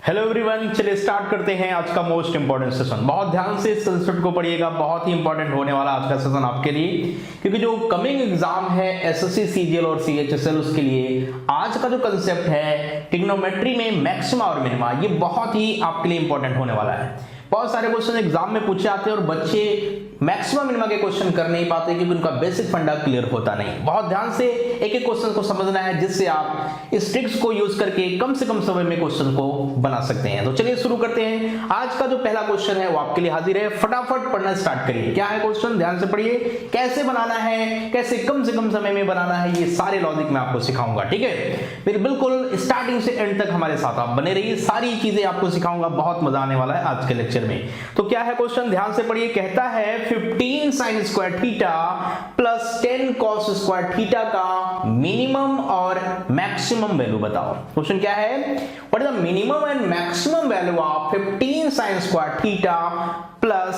Hello everyone, चलिए start करते हैं आज का मोस्ट इंपॉर्टेंट सेशन। बहुत ध्यान से इस कंसेप्ट को पढ़िएगा, बहुत ही इंपॉर्टेंट होने वाला आज का सेशन आपके लिए, क्योंकि जो कमिंग एग्जाम है एसएससी सीजीएल और सीएचएसएल उसके लिए आज का जो कंसेप्ट है ट्रिग्नोमेट्री में मैक्सिमा और मिनिमा, ये बहुत ही आपके लिए इंपॉर्टेंट होने वाला है। बहुत सारे क्वेश्चन एग्जाम में पूछे जाते हैं और बच्चे मैक्सिमम मिनिमा के क्वेश्चन कर नहीं पाते क्योंकि उनका बेसिक फंडा क्लियर होता नहीं। बहुत ध्यान से एक एक क्वेश्चन को समझना है जिससे आप इस ट्रिक्स को यूज करके कम से कम समय में क्वेश्चन को बना सकते हैं। तो चलिए शुरू करते हैं। आज का जो पहला क्वेश्चन है वो आपके लिए हाजिर है, फटाफट पढ़ना स्टार्ट करिए। क्या है क्वेश्चन, ध्यान से पढ़िए। कैसे बनाना है, कैसे कम से कम समय में बनाना है, ये सारे लॉजिक मैं आपको सिखाऊंगा, ठीक है। फिर बिल्कुल स्टार्टिंग से एंड तक हमारे साथ आप बने रहिए, सारी चीजें आपको सिखाऊंगा, बहुत मजा आने वाला है आज के लेक्चर में। तो क्या है क्वेश्चन, ध्यान से पढ़िए। कहता है 15 sin square theta plus 10 cos square theta का मिनिमम और मैक्सिमम वैल्यू बताओ। क्वेश्चन क्या है, what is the minimum and maximum value of 15 sin square theta plus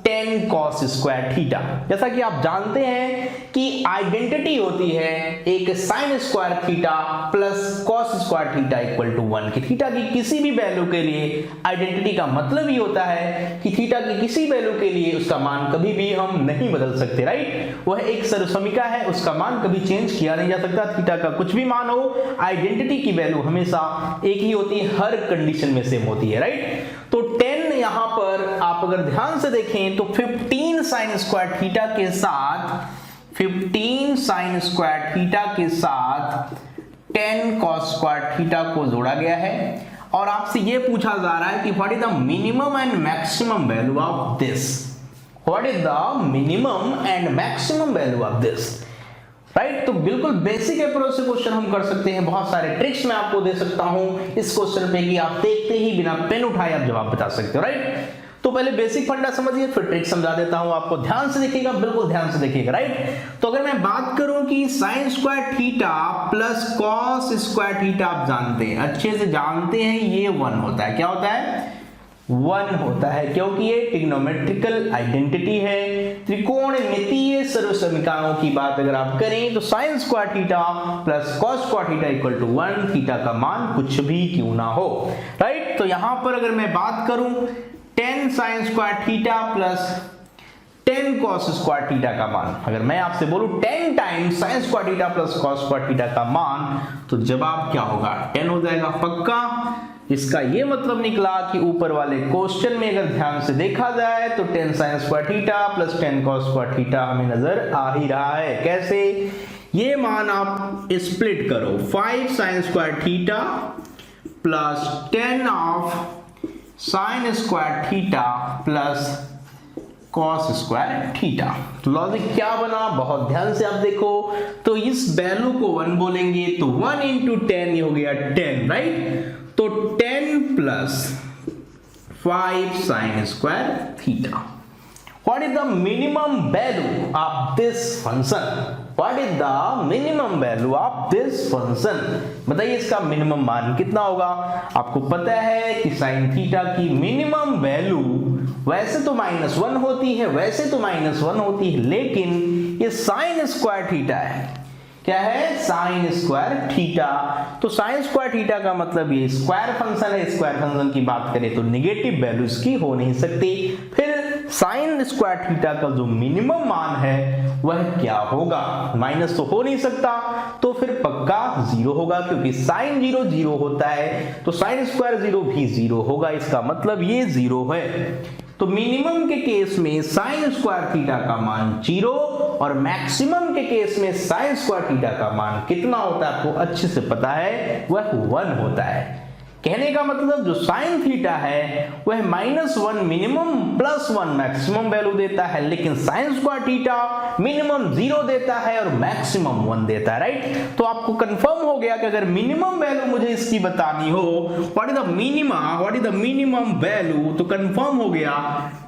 10 cos square theta. जैसा कि आप जानते हैं कि आइडेंटिटी होती है एक sin square theta plus cos square theta equal to 1 की थीटा की किसी भी वैल्यू के लिए आइडेंटिटी का मतलब ही होता है कि थीटा की किसी वैल्यू के लिए उसका मान कभी भी हम नहीं बदल सकते, राइट। वह एक सर्वसमीका है, उसका मान कभी चेंज किया नहीं जा सकता। थीटा का कुछ भी मान हो, आइडेंटिटी की वैल्यू हमेशा एक ही होती है, हर कंडीशन में सेम होती है, राइट। तो 10 यहां पर आप अगर ध्यान से देखें तो 15 sin स्क्वायर थीटा के साथ 15 sin स्क्वायर थीटा के साथ 10 cos स्क्वायर थीटा को जोड़ा गया है और आपसे यह पूछा जा रहा है कि what is the minimum and maximum value of this. What is the minimum and maximum value of this, right. तो बिल्कुल बेसिक अप्रोच से क्वेश्चन हम कर सकते हैं। बहुत सारे ट्रिक्स मैं आपको दे सकता हूं इस क्वेश्चन पे कि आप देखते ही बिना पेन उठाए आप जवाब बता सकते हो, राइट। तो पहले बेसिक फंडा समझिए, फिर ट्रिक समझा देता हूं आपको। ध्यान से देखिएगा, बिल्कुल ध्यान से देखिएगा, राइट। तो अगर मैं बात करूं कि sin square theta plus cos square theta, आप जानते हैं, अच्छे से जानते हैं, ये 1 होता है। क्या होता है, 1 होता है, क्योंकि ये ट्रिग्नोमेट्रिकल आइडेंटिटी है। त्रिकोणमितीय सर्वसमीकरणों की बात अगर आप करें तो sin square theta plus cos square theta equal to 1, theta का मान कुछ भी क्यों ना हो, राइट। तो यहां पर अगर मैं बात करूं 10 sin square theta plus 10 cos square theta का मान, अगर मैं आपसे बोलूं 10 times sin square theta plus cos square theta का मान, तो जवाब क्या होगा, 10 हो जाएगा पक्का। इसका ये मतलब निकला कि ऊपर वाले क्वेश्चन में अगर ध्यान से देखा जाए तो 10 sin square theta plus 10 cos square theta हमें नजर आ ही रहा है। कैसे, ये मान आप स्प्लिट करो, 5 sin square theta plus 10 of sin square theta plus cos square theta. तो लॉजिक क्या बना, बहुत ध्यान से आप देखो। तो इस वैल्यू को 1 बोलेंगे तो 1 इंटू 10 ये हो गया 10, राइट। तो 10 plus 5 sin square theta. What is the minimum value of this function? What is the minimum value of this function? बताइए इसका मिनिमम मान कितना होगा। आपको पता है कि sin थीटा की मिनिमम वैल्यू वैसे तो -1 होती है, वैसे तो -1 होती है, लेकिन ये sin स्क्वायर थीटा है। क्या है, sin स्क्वायर थीटा। तो sin स्क्वायर थीटा का मतलब ये स्क्वायर फंक्शन है। स्क्वायर फंक्शन की बात करें तो नेगेटिव वैल्यूज की हो नहीं सकती। फिर sin स्क्वायर थीटा का जो मिनिमम मान है वह क्या होगा, माइनस तो हो नहीं सकता, तो फिर पक्का 0 होगा, क्योंकि sin 0 0 होता है, तो sin स्क्वायर 0 भी 0 होगा। इसका मतलब ये 0 है। तो मिनिमम के केस में sin स्क्वायर थीटा का मान 0 और मैक्सिमम के केस में sin स्क्वायर थीटा का मान कितना होता है, आपको अच्छे से पता है, वह 1 होता है। कहने का मतलब जो sin थीटा है वह -1 मिनिमम प्लस 1 मैक्सिमम वैल्यू देता है, लेकिन sin स्क्वायर थीटा मिनिमम 0 देता है और मैक्सिमम 1 देता है, राइट। तो आपको कंफर्म हो गया कि अगर मिनिमम वैल्यू मुझे इसकी बतानी हो, what is the minimum value, तो कंफर्म हो गया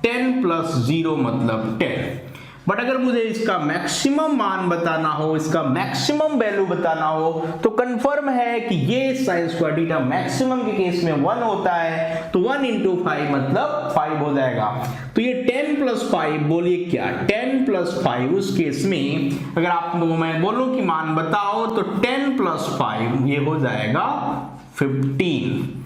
10 प्लस 0 मतलब 10। बट अगर मुझे इसका मैक्सिमम मान बताना हो, इसका मैक्सिमम वैल्यू बताना हो, तो कंफर्म है कि ये sin स्क्वायर थीटा मैक्सिमम के केस में 1 होता है, तो 1 इंटू 5 मतलब 5 हो जाएगा। तो ये 10 प्लस 5, बोलिए क्या, 10 प्लस 5 उस केस में अगर आपको मैं बोलूं कि मान बताओ, तो 10 प्लस 5 ये हो जाएगा 15।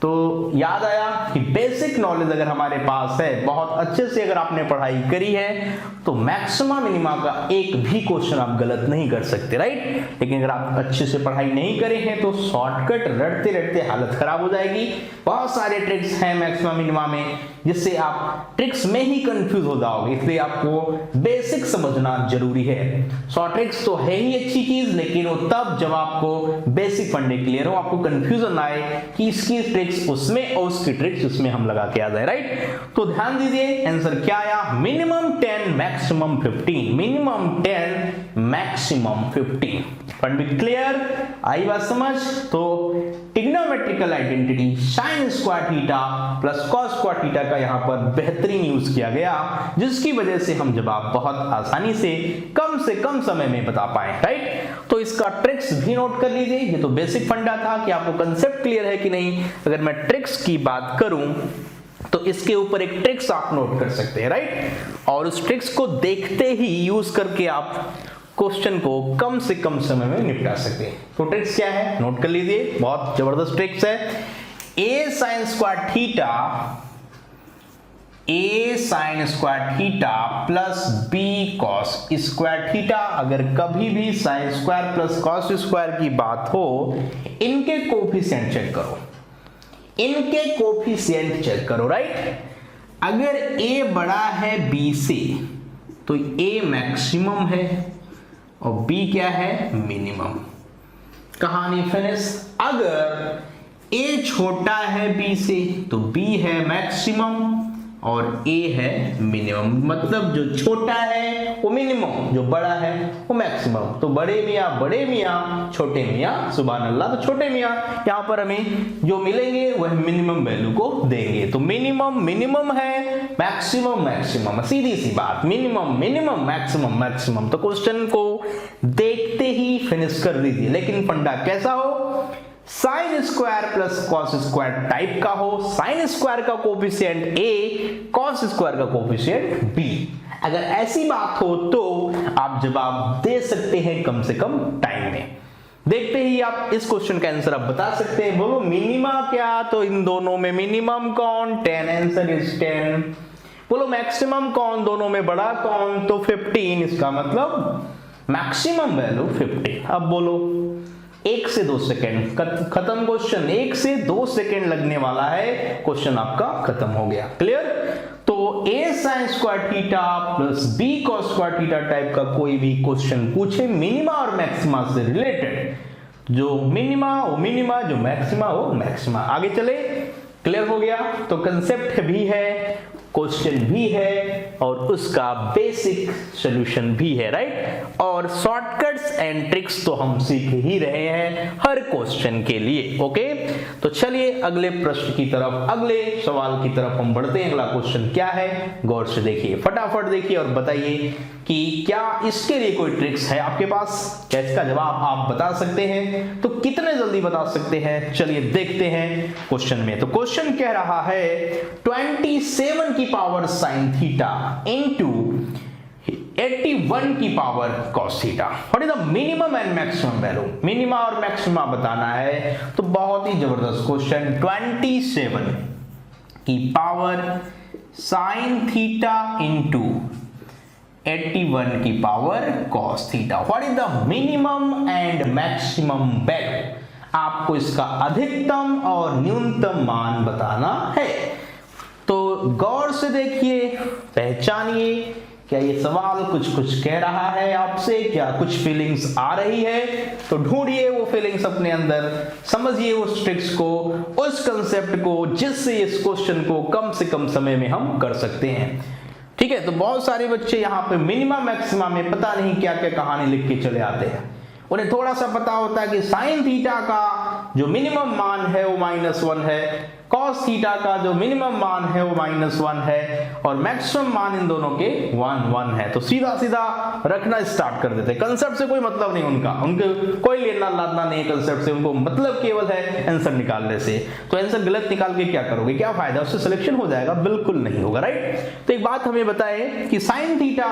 तो याद आया कि बेसिक नॉलेज अगर हमारे पास है, बहुत अच्छे से अगर आपने पढ़ाई करी है, तो मैक्सिमा मिनिमा का एक भी क्वेश्चन आप गलत नहीं कर सकते, राइट। लेकिन अगर आप अच्छे से पढ़ाई नहीं करे हैं तो शॉर्टकट रटते रटते हालत खराब हो जाएगी। बहुत सारे ट्रिक्स हैं मैक्सिमा मिनिमा में, जिससे आप ट्रिक्स में ही कंफ्यूज हो जाओगे, इसलिए आपको बेसिक समझना जरूरी है। शॉर्ट ट्रिक्स तो है ही अच्छी चीज, लेकिन वो तब जब आपको बेसिक फंडे क्लियर हो, आपको कंफ्यूजन आए कि इसकी ट्रिक्स उसमें और उसकी ट्रिक्स उसमें हम लगा के आ जाए, राइट। तो ध्यान दीजिए आंसर क्या आया, minimum 10 maximum 15, minimum 10 maximum 15। Fund भी क्लियर, आई बात समझ। तो trigonometrical identity sign square theta plus cos square theta का यहां पर बेहतरीन यूज किया गया, जिसकी वजह से हम जवाब बहुत आसानी से कम समय में बता पाए, राइट। तो इसका ट्रिक्स भी नोट कर लीजिए। ये तो बेसिक फंडा था कि आपको कंसेप्ट क्लियर है कि नहीं। अगर मैं ट्रिक्स की बात करूं तो इसके ऊपर एक ट्रिक्स आप नोट कर सकते हैं, राइट। और उस ट्रिक्स को देखते ही यूज करके आप क्वेश्चन को कम से कम समय में निपटा सकते हैं। तो ट्रिक्स क्या है नोट कर लीजिए, बहुत जबरदस्त ट्रिक्स है। A sine square theta plus b cos square theta. अगर कभी भी sine square plus cos square की बात हो, इनके कोफिशिएंट चेक करो, इनके कोफिशिएंट चेक करो, राइट। अगर ए बड़ा है बी से तो ए मैक्सिमम है और बी क्या है, मिनिमम। कहानी फिनिश। अगर ए छोटा है बी से तो बी है मैक्सिमम और ए है मिनिमम। मतलब जो छोटा है वो मिनिमम, जो बड़ा है वो मैक्सिमम। तो बड़े मियाँ छोटे मियाँ, सुभान अल्लाह। तो छोटे मियाँ यहाँ पर हमें जो मिलेंगे वह मिनिमम वैल्यू को देंगे। तो मिनिमम है, मैक्सिमम, सीधी सी बात, मिनिमम मैक्सिमम। तो क्वेश्चन को देखते ही फिनिश कर दीजिए। लेकिन फंडा कैसा हो, sign square plus cos square type का हो। साइन स्क्वायर का कोफिशिएंट ए, कॉस स्क्वायर का कोफिशिएंट बी। अगर ऐसी बात हो तो आप जवाब दे सकते हैं कम से कम टाइम में। देखते ही आप इस क्वेश्चन का आंसर आप बता सकते हैं। बोलो मिनिमा क्या, तो इन दोनों में मिनिमम कौन, 10, आंसर इज 10। बोलो मैक्सिमम कौन, दोनों में बड़ा कौन, तो 15। इसका मतलब मैक्सिमम वैल्यू 15। अब बोलो 1 से 2 सेकेंड खत्म क्वेश्चन। 1 से 2 सेकेंड लगने वाला है, क्वेश्चन आपका खत्म हो गया। क्लियर। तो a sine square theta plus b cos square theta type का कोई भी क्वेश्चन पूछे मिनिमा और मैक्सिमा से रिलेटेड, जो मिनिमा वो मिनिमा, जो मैक्सिमा वो मैक्सिमा। आगे चले, क्लियर हो गया। तो कंसेप्ट भी है, क्वेश्चन भी है और उसका बेसिक सॉल्यूशन भी है, राइट। और शॉर्टकट्स एंड ट्रिक्स तो हम सीख ही रहे हैं हर क्वेश्चन के लिए। ओके, तो चलिए अगले प्रश्न की तरफ, अगले सवाल की तरफ हम बढ़ते हैं। अगला क्वेश्चन क्या है, गौर से देखिए, फटाफट देखिए और बताइए कि क्या इसके लिए कोई ट्रिक्स है आपके पास, क्या इसका जवाब आप बता सकते हैं, तो कितने जल्दी बता सकते हैं। चलिए देखते हैं क्वेश्चन में। तो क्वेश्चन कह रहा है 27 की पावर साइन थीटा इंटू 81 की power cos theta, what is the minimum and maximum value. Minima और मैक्सिमा बताना है। तो बहुत ही जबरदस्त क्वेश्चन, 27 की पावर साइन थीटा इंटू 81 की power cos theta, what is the minimum and maximum value. आपको इसका अधिकतम और न्यूनतम मान बताना है। तो गौर से देखिए, पहचानिए, क्या ये सवाल कुछ कह रहा है आपसे, क्या कुछ फीलिंग्स आ रही है, तो ढूंढिए वो फीलिंग्स अपने अंदर, समझिए उस ट्रिक्स को, उस कंसेप्ट को, जिससे इस क्वेश्चन को कम से कम समय में हम कर सकते हैं। ठीक है। तो बहुत सारे बच्चे यहाँ पे मिनिमा मैक्सिमा में पता नहीं क्या क्या कहानी लिख के चले आते हैं। उन्हें थोड़ा सा पता होता है कि साइन थीटा का जो मिनिमम मान है वो -1 है, कॉस थीटा का जो मिनिमम मान है वो -1 है और मैक्सिमम मान इन दोनों के 1 है। तो सीधा सीधा रखना स्टार्ट कर देते हैं। कंसेप्ट से कोई मतलब नहीं उनका, उनके कोई लेना लादना नहीं कंसेप्ट से, उनको मतलब केवल है आंसर निकालने से। तो आंसर गलत निकाल के क्या करोगे, क्या फायदा, उससे सिलेक्शन हो जाएगा, बिल्कुल नहीं होगा, राइट। तो एक बात हमें बताए कि साइन थीटा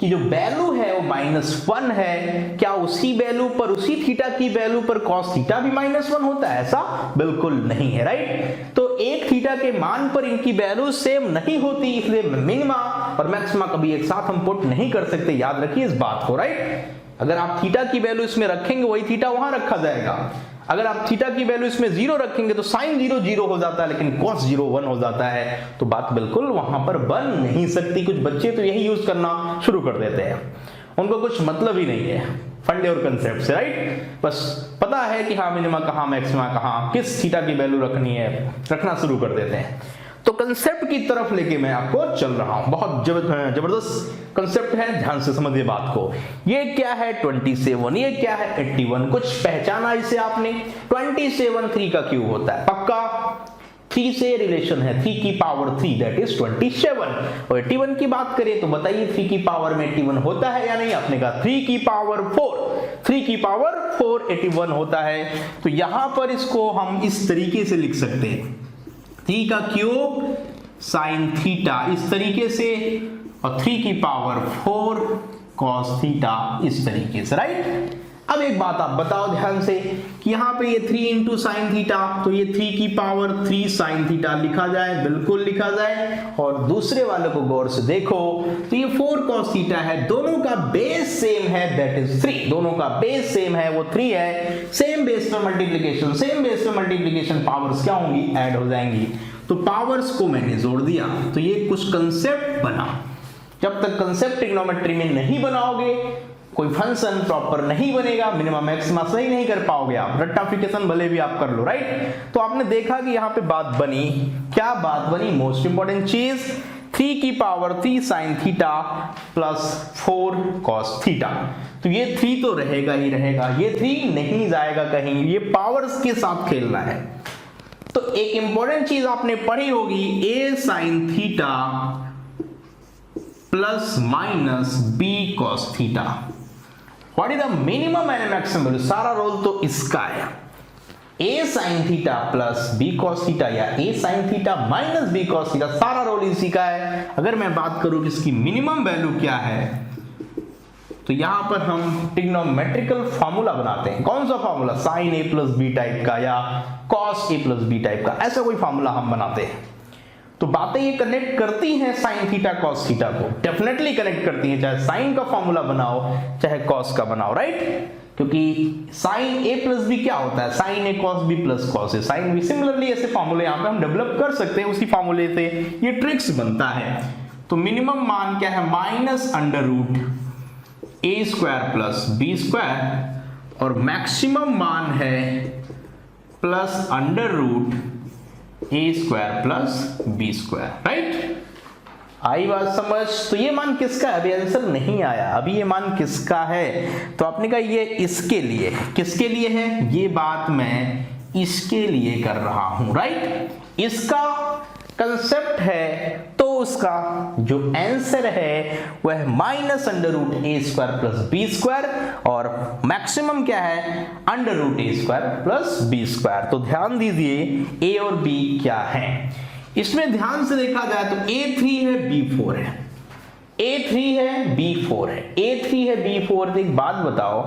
कि जो वैल्यू है वो -1 है, क्या उसी वैल्यू पर, उसी थीटा की वैल्यू पर cos थीटा भी -1 होता है? ऐसा बिल्कुल नहीं है, राइट। तो एक थीटा के मान पर इनकी वैल्यू सेम नहीं होती, इसलिए मिनिमा और मैक्सिमा कभी एक साथ हम पुट नहीं कर सकते, याद रखिए इस बात को, राइट। अगर आप थीटा की वैल्यू इसमें रखेंगे वही थीटा वहां रखा जाएगा, अगर आप थीटा की वैल्यू इसमें 0 रखेंगे तो sin 0 0 हो जाता है, लेकिन cos 0 1 हो जाता है, तो बात बिल्कुल वहां पर बन नहीं सकती। कुछ बच्चे तो यही यूज करना शुरू कर देते हैं, उनको कुछ मतलब ही नहीं है फंडे और कंसेप्ट से, राइट। बस पता है कि हाँ मिनिमा कहाँ, मैक्सिमा कहाँ, किस थीटा की वैल्यू रखनी है, रखना शुरू कर देते हैं। तो कंसेप्ट की तरफ लेके मैं आपको चल रहा हूं, बहुत जबरदस्त कंसेप्ट है, ध्यान से समझिए बात को। ये क्या है 27, ये क्या है 81, कुछ पहचाना इसे आपने? 27 3 का क्यूब होता है, पक्का 3 से रिलेशन है, 3 की पावर 3 दैट इज 27। और 81 की बात करें तो बताइए 3 की पावर में 81 होता है या नहीं? आपने कहा 3 की पावर 4, 3 की पावर 4 81 होता है। तो यहां पर इसको हम इस तरीके से लिख सकते हैं, 3 का क्यूब साइन थीटा इस तरीके से, और 3 की पावर 4 cos थीटा इस तरीके से, राइट। अब एक बात आप बताओ ध्यान से कि यहाँ पे ये 3 इंटू साइन थीटा, तो ये 3 की पावर 3 साइन थीटा लिखा जाए, बिल्कुल लिखा जाए। और दूसरे वाले को गौर से देखो तो ये 4 cos थीटा है, दोनों का बेस सेम है दैट इज 3, दोनों का बेस सेम है वो 3 है, सेम बेस पर मल्टीप्लिकेशन, सेम बेस पर मल्टीप्लिकेशन, पावर्स क्या होंगी? ऐड हो जाएंगी। तो पावर्स को मैंने जोड़ दिया, तो ये कुछ कंसेप्ट बना। जब तक कंसेप्ट ट्रिग्नोमेट्री में नहीं बनाओगे कोई फंक्शन प्रॉपर नहीं बनेगा, मिनिमा मैक्सिमा सही नहीं कर पाओगे आप, रट्टाफिकेशन भले भी आप कर लो, राइट। तो आपने देखा कि यहाँ पे बात बनी, क्या बात बनी? मोस्ट इंपॉर्टेंट चीज, 3 की power 3 sine theta plus 4 cos theta. तो ये 3 तो रहेगा ही रहेगा, ये 3 नहीं जाएगा कहीं, ये पावर्स के साथ खेलना है। तो एक इंपॉर्टेंट चीज आपने पढ़ी होगी, a sine theta plus minus b cos theta. What is the minimum and maximum value? सारा रोल तो इसका है, a sin theta plus b cos theta या a sin theta minus b cos theta, सारा रोल इसी का है। अगर मैं बात करूं कि इसकी मिनिमम वैल्यू क्या है, तो यहां पर हम ट्रिग्नोमेट्रिकल फार्मूला बनाते हैं। कौन सा formula? sin a plus b type का या cos a plus b type का, ऐसा कोई फार्मूला हम बनाते हैं। तो बातें ये कनेक्ट करती हैं sin थीटा cos थीटा को, डेफिनेटली कनेक्ट करती हैं, चाहे sin का फार्मूला बनाओ चाहे cos का बनाओ, राइट। क्योंकि sin a प्लस b क्या होता है? sin a cos b plus cos a sin b। Similarly ऐसे फार्मूले यहाँ पे हम डेवलप कर सकते हैं, उसी फार्मूले से ये ट्रिक्स बनता है। तो मिनिमम मान क्या है? Minus under root a square plus b square, और मैक्सिमम मान है plus under root a square plus b square, right. आई बात समझ? तो ये मान किसका है? अभी आंसर नहीं आया, अभी ये मान किसका है? तो आपने कहा ये इसके लिए, किसके लिए है? ये बात मैं इसके लिए कर रहा हूं, राइट। इसका कंसेप्ट है, तो उसका जो आंसर है वह minus under root a square plus b square, और मैक्सिमम क्या है? Under root a square plus b square. तो ध्यान दीजिए a और b क्या है, इसमें ध्यान से देखा जाए तो a3 है b4 है, a3 है b4 है, a3 है b4। एक बात बताओ,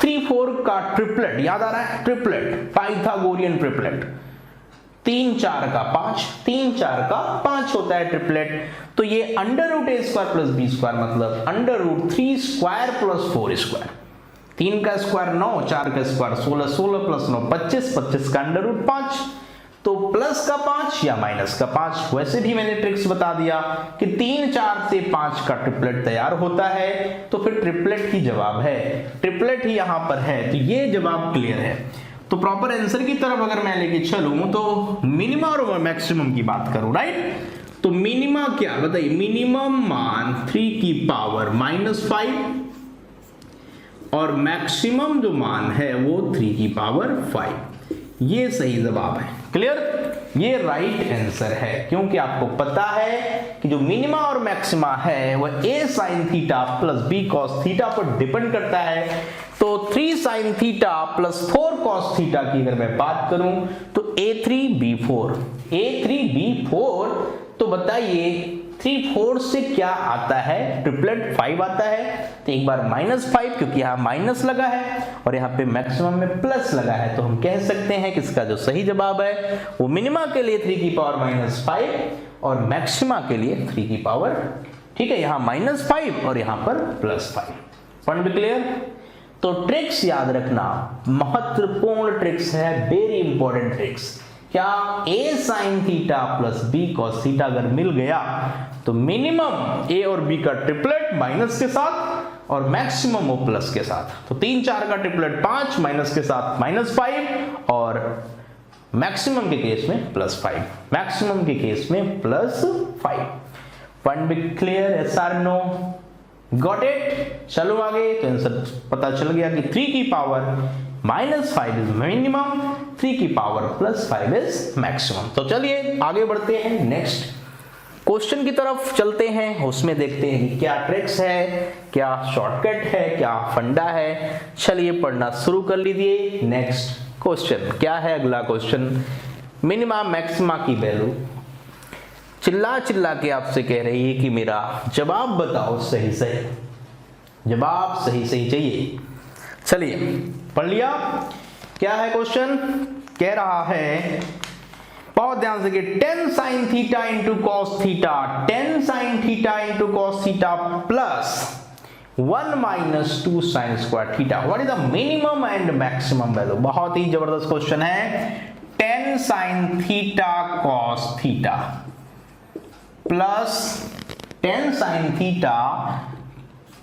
3 4 का ट्रिपलेट याद आ रहा है? ट्रिपलेट, पाइथागोरियन ट्रिपलेट, 3 4 का 5, 3 4 का 5 होता है ट्रिपलेट। तो ये under root a square plus b square मतलब under root 3 square plus 4 square, 3 का स्क्वायर 9, 4 का स्क्वायर 16, 16 प्लस 9 25, 25 का अंडर रूट 5, तो प्लस का 5 या माइनस का 5। वैसे भी मैंने ट्रिक्स बता दिया कि 3 4 से 5 का ट्रिपलेट तैयार होता है, तो फिर ट्रिपलेट ही जवाब है, ट्रिपलेट ही यहां पर है। तो ये जवाब क्लियर है। तो प्रॉपर आंसर की तरफ अगर मैं लेके चलूं तो मिनिमा और मैक्सिमम की बात करूं, राइट। तो मिनिमा क्या बताइए? मिनिमम मान 3 की पावर -5 और मैक्सिमम जो मान है वो 3 की पावर 5। ये सही जवाब है, क्लियर? ये राइट आंसर है, क्योंकि आपको पता है कि जो मिनिमा और मैक्सिमा है वह a sin theta plus b cos theta पर डिपेंड करता है। तो 3 sin theta plus 4 cos theta की अगर मैं बात करूं तो a3 b4, a3 b4, तो बताइए 3/4 से क्या आता है, ट्रिपलेट 5 आता है। तो एक बार -5 क्योंकि यहाँ माइनस लगा है और यहाँ पे मैक्सिमम में प्लस लगा है, तो हम कह सकते हैं कि इसका जो सही जवाब है वो मिनिमा के लिए 3 की पावर -5 और मैक्सिमा के लिए 3 की पावर, ठीक है, यहाँ -5 और यहाँ पर +5। पॉइंट भी क्लियर। तो ट्रिक्स याद रखना, महत्वपूर्ण ट्रिक्स है, वेरी इंपॉर्टेंट ट्रिक्स। क्या a sin theta plus b cos theta अगर मिल गया तो मिनिमम a और b का ट्रिपलेट माइनस के साथ और मैक्सिमम वो प्लस के साथ। तो 3 4 का ट्रिपलेट 5 माइनस के साथ -5 और मैक्सिमम के केस में +5, मैक्सिमम के केस में +5। पॉइंट भी क्लियर, यस और नो, गॉट इट। चलो आगे। तो आंसर पता चल गया कि 3 की पावर -5 इज मिनिमम, 3 की पावर +5 इज मैक्सिमम। तो चलिए आगे बढ़ते हैं, नेक्स्ट क्वेश्चन की तरफ चलते हैं, उसमें देखते हैं कि क्या ट्रिक्स है, क्या शॉर्टकट है, क्या फंडा है। चलिए पढ़ना शुरू कर लीजिए। नेक्स्ट क्वेश्चन क्या है, अगला क्वेश्चन, मिनिमा मैक्सिमा की वैल्यू चिल्ला चिल्ला के आपसे कह रही है कि मेरा जवाब बताओ, सही सही जवाब, सही सही चाहिए। चलिए पढ़ लिया। क्या है क्वेश्चन, कह रहा है, बहुत ध्यान से कि 10 sin theta into cos theta, 10 sin theta into cos theta plus 1 minus 2 sin square theta, what is the minimum and maximum value. बहुत ही जबरदस्त क्वेश्चन है। 10 sin theta cos theta plus 10 sin theta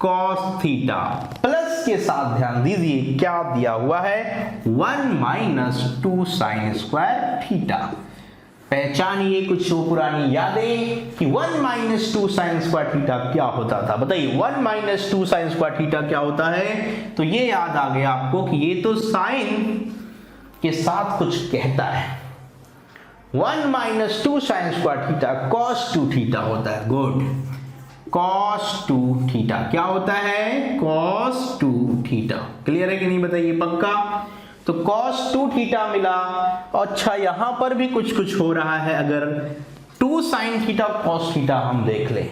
cos theta plus के साथ ध्यान दीजिए क्या दिया हुआ है, 1 माइनस 2 sin स्क्वायर थीटा। पहचानिए कुछ वो पुरानी यादें कि 1 माइनस 2 sin स्क्वायर थीटा क्या होता था। बताइए 1 माइनस 2 sin स्क्वायर थीटा क्या होता है। तो ये याद आ गया आपको कि ये तो साइन के साथ कुछ कहता है। 1 minus 2 sin square theta cos 2 theta होता है। गुड, cos 2 थीटा क्या होता है, cos 2 थीटा। क्लियर है कि नहीं बताइए, पक्का। तो cos 2 थीटा मिला। अच्छा यहां पर भी कुछ कुछ हो रहा है। अगर 2 sin थीटा cos थीटा हम देख लें,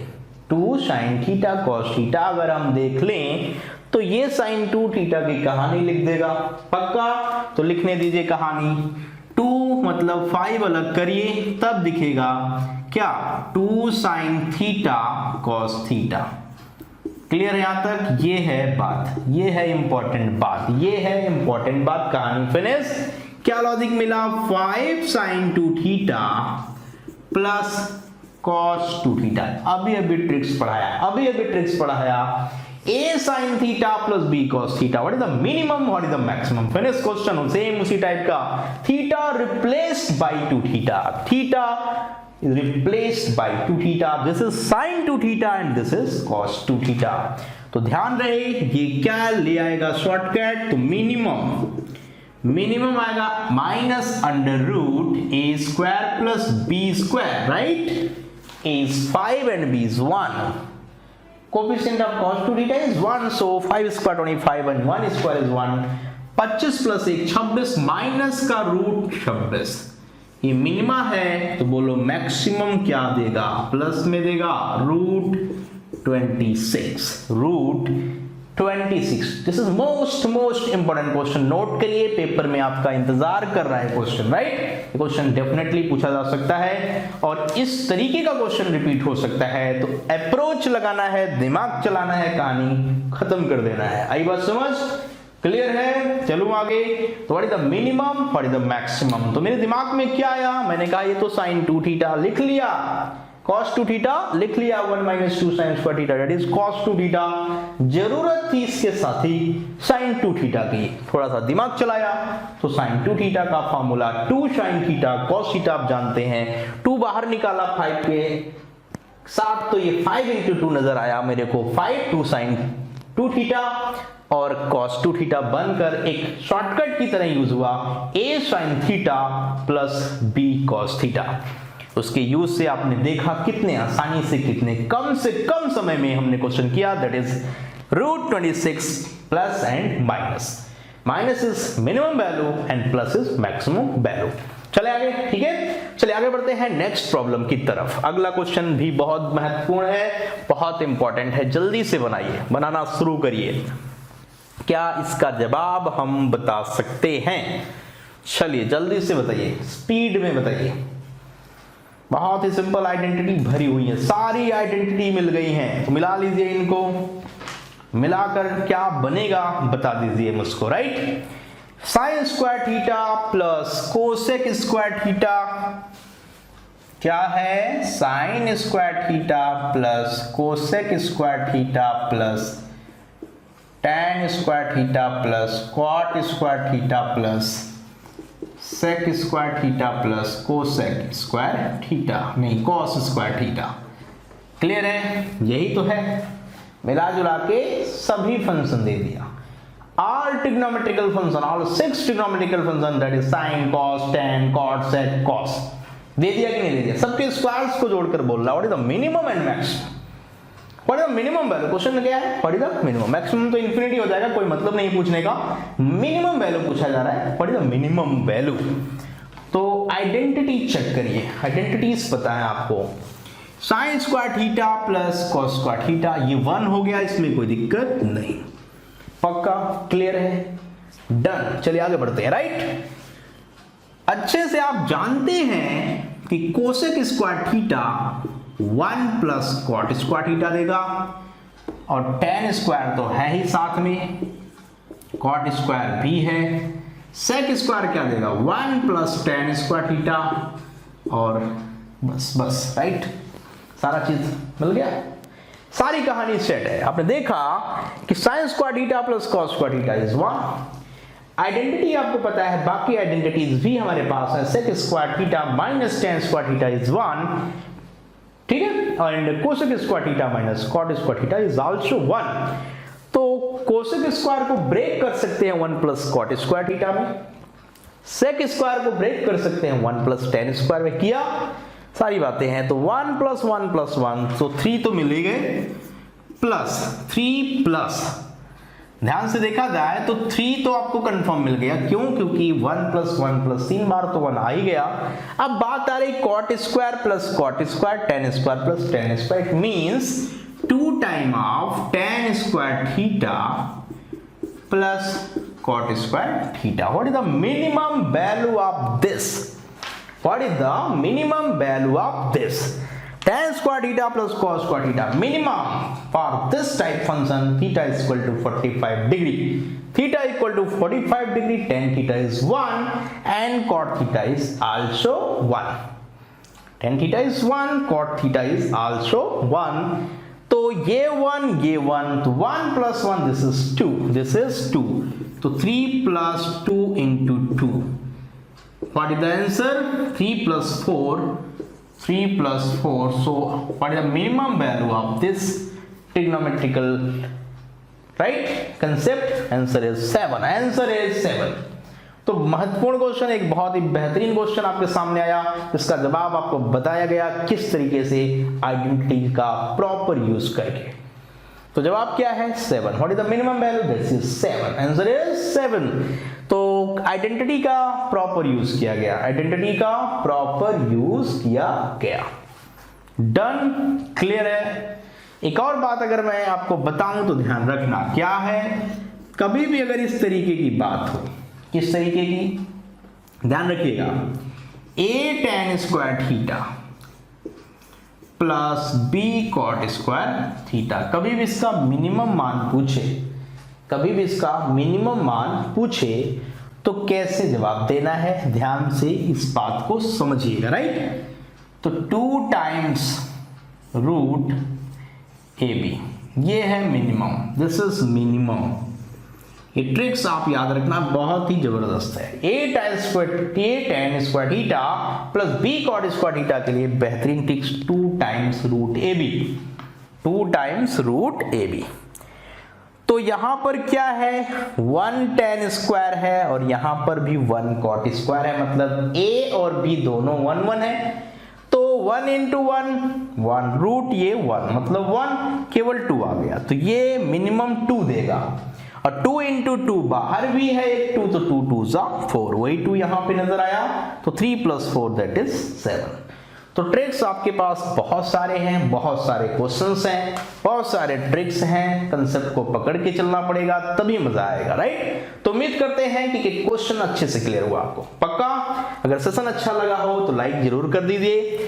2 sin थीटा cos थीटा अगर हम देख लें तो ये sin 2 थीटा की कहानी लिख देगा, पक्का। तो लिखने दीजिए कहानी। 2 मतलब 5 अलग करिए तब दिखेगा क्या, 2 sin theta cos theta. Clear है यहां तक, ये है बात, ये है इंपॉर्टेंट बात, ये है इंपॉर्टेंट बात। कहानी फिनिश। क्या लॉजिक मिला, 5 sin 2 theta plus cos 2 theta. अभी ट्रिक्स पढ़ाया, a sin theta plus b cos theta, what is the minimum, what is the maximum. Finish question, same उसी टाइप का। Theta replaced by 2 theta, theta is replaced by 2 theta, this is sin 2 theta and this is cos 2 theta। तो ध्यान रहे ये क्या ले आएगा shortcut, तो मिनिमम आएगा minus under root a square plus b square, right. a is 5 and b is 1, coefficient of cos 2 theta is 1, so 5 square 25 and 1 square is 1, 25 plus 1 26 minus का रूट 26। ये मिनिमा है तो बोलो मैक्सिमम क्या देगा, plus में देगा root 26, root 26। This is most important question, note के लिए पेपर में आपका इंतजार कर रहा है क्वेश्चन, राइट। क्वेश्चन डेफिनेटली पूछा जा सकता है और इस तरीके का क्वेश्चन रिपीट हो सकता है। तो अप्रोच लगाना है, दिमाग चलाना है, कहानी खत्म कर देना है। आई बात समझ, क्लियर है। चलो आगे। तो what is the minimum, what is the maximum. तो मेरे दिमाग में क्या आया, मैंने कहा ये तो sin 2 थीटा लिख लिया, cos 2 थीटा लिख लिया, 1 minus 2 sin square theta that is cos 2 theta. जरूरत थी इसके साथ ही sin 2 थीटा की, थोड़ा सा दिमाग चलाया तो sin 2 थीटा का formula 2 sin theta cos theta आप जानते हैं। 2 बाहर निकाला 5 के साथ तो ये 5 into 2 नजर आया मेरे को, 5 2 sin 2 थीटा और cos 2 थीटा बनकर एक शॉर्टकट की तरह यूज हुआ, a sin theta plus b cos theta. उसके यूज से आपने देखा कितने आसानी से, कितने कम से कम समय में हमने क्वेश्चन किया, that is root 26 plus and minus. Minus is minimum value and plus is maximum value. चले आगे, ठीक है। चलिए आगे बढ़ते हैं नेक्स्ट प्रॉब्लम की तरफ। अगला क्वेश्चन भी बहुत महत्वपूर्ण है, बहुत इंपॉर्टेंट है, जल्दी से बनाइए, बनाना शुरू करिए। क्या इसका जवाब हम बता सकते हैं? चलिए जल्दी से बताइए, स्पीड में बताइए। बहुत ही सिंपल आइडेंटिटी भरी हुई है, सारी आइडेंटिटी मिल गई हैं, तो मिला लीजिए इनको, मिलाकर क्या बनेगा बता दीजिए मुझको, right. Sine square theta plus cosec square theta क्या है? Sine square theta plus cosec square theta plus tan square theta plus cot square theta plus sec square theta plus cosec square theta, नहीं cos square theta. Clear है? यही तो है, मिला जुला के सभी फंक्शन दे दिया। all trigonometrical function, all 6 trigonometrical function, that is sin, cos, tan, cot, sec, cos, दे दिया कि नहीं दे दिया? सबके स्क्वायर्स को जोड़कर बोल रहा, what is the minimum and maximum, what is the minimum value. Question क्या है? What is the minimum, maximum तो इन्फिनिटी हो जाएगा, कोई मतलब नहीं पूछने का, मिनिमम वैल्यू पूछा जा रहा है, what is the minimum value. तो आइडेंटिटी चेक करिए, आइडेंटिटीज पता है आपको, sign square theta plus cos square theta, ये 1 हो गया, इसमें कोई दिक्कत नहीं, पक्का क्लियर है, डन। चलिए आगे बढ़ते हैं, राइट। अच्छे से आप जानते हैं कि cosec square theta 1 plus cot square theta देगा, और tan स्क्वायर तो है ही साथ में, कॉट स्क्वायर भी है, सेक स्क्वायर क्या देगा? 1 प्लस tan स्क्वायर थीटा, और बस राइट, सारा चीज मिल गया, सारी कहानी सेट है। आपने देखा कि sine square theta plus cos square theta is 1, identity आपको पता है, बाकी आइडेंटिटीज भी हमारे पास है, sec square theta minus tan square theta is 1, ठीक है, और cosec square theta minus cot square theta is also 1। तो कोसेक स्क्वायर को ब्रेक कर सकते हैं 1 प्लस कॉट स्क्वायर थीटा में, सेक स्क्वायर को ब्रेक कर सकते हैं 1 प्लस tan स्क्वायर में, किया, सारी बातें हैं। तो 1 प्लस 1 प्लस 1, तो 3 तो मिल ही गए, प्लस 3 प्लस, ध्यान से देखा जाए तो 3 तो आपको कंफर्म मिल गया, क्यों? क्योंकि 1 प्लस 1 प्लस 3 बार तो 1 आ ही गया। अब बात आ रही cot square plus cot square, tan square plus tan square, means 2 time of tan square theta plus cot square theta. What is the minimum value of this? What is the minimum value of this? Tan square theta plus cos square theta. Minimum for this type function, theta is equal to 45 degree. Theta equal to 45 degree, tan theta is 1 and cot theta is also 1. Tan theta is 1, cot theta is also 1. तो ये 1, तो 1 plus 1, this is 2, this is 2. तो 3 plus 2 into 2. What is the answer? 3 plus 4. 3 plus 4. So what is the minimum value of this trigonometrical right concept? Answer is 7. Answer is 7. तो महत्वपूर्ण question, एक बहुत ही बेहतरीन question आपके सामने आया, इसका जवाब आपको बताया गया किस तरीके से आइडेंटिटी का प्रॉपर यूज करके। तो जवाब क्या है? 7. What is the minimum value? This is 7. Answer is 7. तो आइडेंटिटी का प्रॉपर यूज किया गया, आइडेंटिटी का प्रॉपर यूज किया गया, डन, क्लियर है। एक और बात अगर मैं आपको बताऊं तो ध्यान रखना, क्या है, कभी भी अगर इस तरीके की बात हो, किस तरीके की, ध्यान रखिएगा, a tan square theta plus b cot square theta, कभी भी इसका मिनिमम मान पूछे, कभी भी इसका मिनिमम मान पूछे तो कैसे जवाब देना है, ध्यान से इस बात को समझिएगा, राइट। तो 2 टाइम्स रूट ए बी, ये है मिनिमम, दिस इज मिनिमम। ये ट्रिक्स आप याद रखना, बहुत ही जबरदस्त है। a tan square theta plus b cot square थीटा के लिए बेहतरीन tricks 2 times root A B, 2 times root A B. तो यहां पर क्या है, 1 tan स्क्वायर है और यहां पर भी 1 कॉट स्क्वायर है, मतलब a और b दोनों 1 1 है, तो 1 into 1 रूट ये 1, मतलब 1 केवल 2 आ गया, तो ये मिनिमम 2 देगा। और 2 इंटू 2 बाहर भी है एक 2, तो 2 2 जा 4, वही 2 यहां पे नजर आया, तो 3 + 4 दैट इज 7। तो ट्रिक्स आपके पास बहुत सारे हैं, बहुत सारे क्वेश्चंस हैं, बहुत सारे ट्रिक्स हैं, कंसेप्ट को पकड़ के चलना पड़ेगा तभी मजा आएगा, राइट। तो उम्मीद करते हैं कि क्वेश्चन अच्छे से क्लियर हुआ आपको। पक्का अगर सेशन अच्छा लगा हो तो लाइक जरूर कर दीजिए,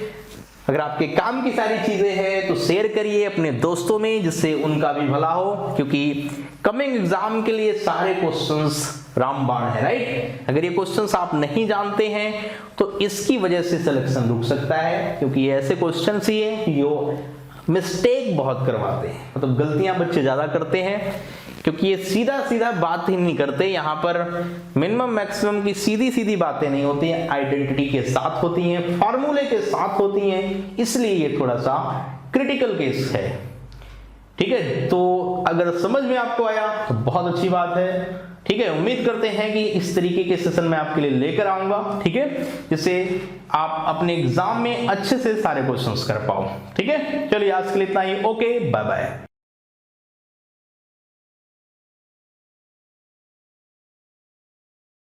अगर आपके काम की सारी चीजें हैं तो शेयर करिए अपने दोस्तों में, जिससे उनका भी भला हो, क्योंकि कमिंग एग्जाम के लिए सारे क्वेश्चंस रामबाण है, राइट। अगर ये क्वेश्चंस आप नहीं जानते हैं तो इसकी वजह से सिलेक्शन रुक सकता है, क्योंकि ये ऐसे क्वेश्चंस ही है जो मिस्टेक बहुत करवाते हैं, मतलब गलतियां बच्चे ज्यादा करते हैं, क्योंकि ये सीधा सीधा बात ही नहीं करते। यहाँ पर मिनिमम मैक्सिमम की सीधी सीधी बातें नहीं होती हैं, आइडेंटिटी के साथ होती हैं, फॉर्मूले के साथ होती हैं, इसलिए ये थोड़ा सा क्रिटिकल केस है, ठीक है। तो अगर समझ में आपको आया तो बहुत अच्छी बात है, ठीक है। उम्मीद करते हैं कि इस तरीके के सेशन मैं आपके लिए लेकर आऊंगा, ठीक है, जिससे आप अपने एग्जाम में अच्छे से सारे क्वेश्चंस कर पाओ, ठीक है। चलिए आज के लिए इतना ही, ओके बाय बाय।